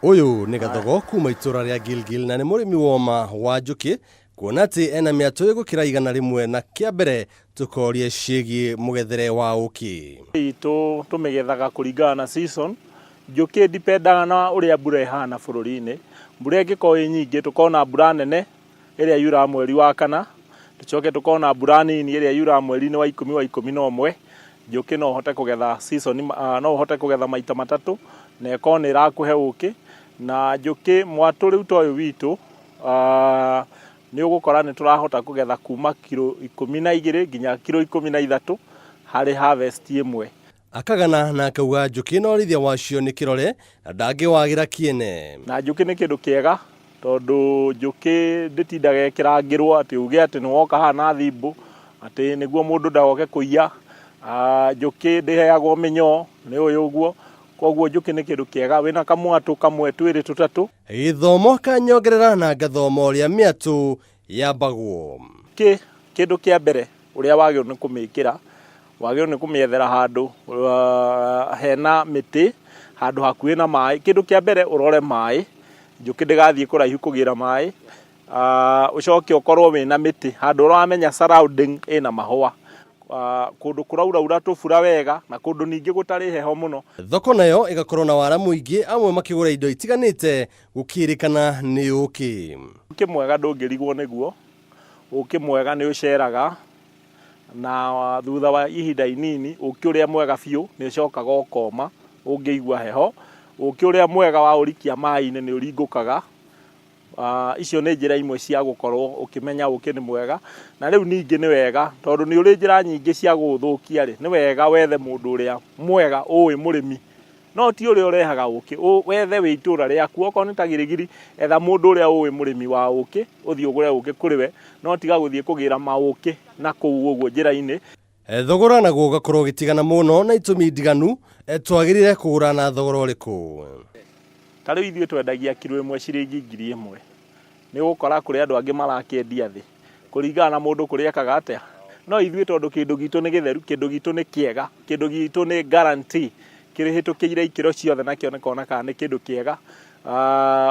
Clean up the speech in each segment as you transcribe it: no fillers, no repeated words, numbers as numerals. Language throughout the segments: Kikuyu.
Uyu ni Gathogo kuma itura ria Gilgil na ni murimi woma wa njuki kuona ati ena miato igukira igana rimwe na kia mbere tukorie ciigi mugethere wa uki itu tumigethaga kuringana na season njuki dipendaga na uria mbura ihana bururi-ini. Mbura ingiko nyingi tukona mbura nene iria yura mweri wa kana, tucoke tukona mbura nini iria yura mweri-ini wa 10 wa 11. Njuki no hote kugetha season no hote kugetha maita matatu na ikona irakuhe uki na njuki mwatu riu toyu witu ni ugukora ni turahota kugetha kuma kilo 12 nginya kilo 13 hari harvest imwe. Akagana na akauga njuki no rithia wacio ni kirore na ndangiwagira kiene. Na njuki ni kindu kiega tondu njuki nditindaga ikirangirwo ati uge ati ni woka hana thimbu ati niguo mundu ndagoke kuiya. Njuki ndiheagwo minyo ni uyu uguo koguo njuki ni kindu kiega wina kamwatu kamwe twiri tutatu. Githomo kanyongerera na gathomo ria miatu yambagwo. Kindu kia mbere uria wagio ni kumikira wagio ni kumiethera handu hena miti handu hakuhi na mai. Kindu kia mbere urore mai njuki ndigathie kuraihu kugira mai. Ucoke ukorwo wina miti handu uramenya surrounding ina mahua. Kundu kuraura tubura wega na kundu ningi gutari heho muno. Thoko nayo igakorwo na wara muingi amwe makigura indo itiganite gukirikana ni uki. Uki mwega ndungirigwo niguo. Uki mwega ni uceraga na thutha wa ihinda inini uki uria mwega biu ni ucokaga ukoma ungiigua heho. Uki uria mwega wa urikia mai-ini ni uringukaga. Icio ni njira imwe cia gukorwo ukimenya uki ni mwega na riu ningi ni wega tondu ni uri njira nyingi cia guthukia ri ni wega wethe mundu uria mwega uwi murimi no ti uria urehaga uki wethe wi itura riaku oko ni ta Girigiri etha mundu uria uwi murimi wa uki uthii ugure uki kuriwe no tiga guthii kugira mauki na kuu uguo njira-ini. Thogora naguo gakorwo gitigana muno na itumi ndiganu twagirire kugura na thogora uriku. Tariu ithuĩ twendagia kilo imwe ciringi 1000 ni gukora kuri andu angi marakiendia thi kuringana na mundu kuri ekaga atia no ithuĩ tondu kindu gitu ni githeru kindu gitu ni kiega kindu gitu ni guarantee kiri hitukire ikiro ciothe na kionekana kana ni kindu kiega.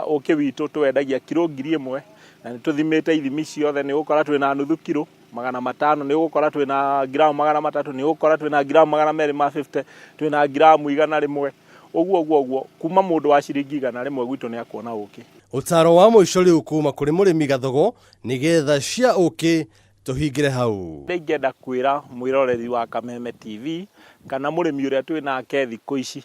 Uki witu twendagia kilo 1000 na ni tuthimite ithimi ciothe ni gukora twina nuthu kilo 500 ni gukora twina gramu 300 ni gukora twina gramu 250 twina gramu 100 uguo kuma mundu wa ciringi 100 gwitu ni akuona uki. Utaro wa muico riu kuma kuri murimi Gathogo ni getha cia uki tuhingire hau. Ndingenda kwira mwiroreri wa Kameme TV kana murimi uria twinake thiku ici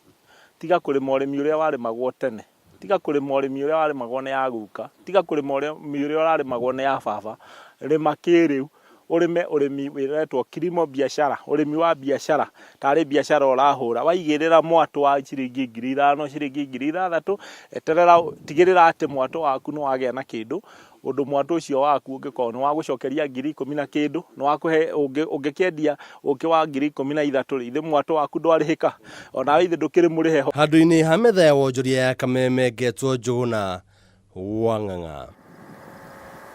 tiga kuri murimi uria warimagwo tene, tiga kuri murimi uria warimagwo ni aguka, tiga kuri murimi uria warimagwo ni ya baba. Rima kiriu urimi wiretwo kilimo biashara, urimi wa biashara tari biashara urahura waigirira mwatu wa ciringi 5,000 ciringi 6,000 eterera tigirira ati mwatu waku no wagia na kindu undu mwatu ucio waku ungikorwo ni wa gucokeria 10,000 na kindu no wakuhe ungikendia uki wa 13,000 ithe mwatu waku ndwarihika ona ithe ndukiri muriheho. Handu-ini ha metha ya wonjoria ya Kameme Getwo Njuguna Wang'ang'a.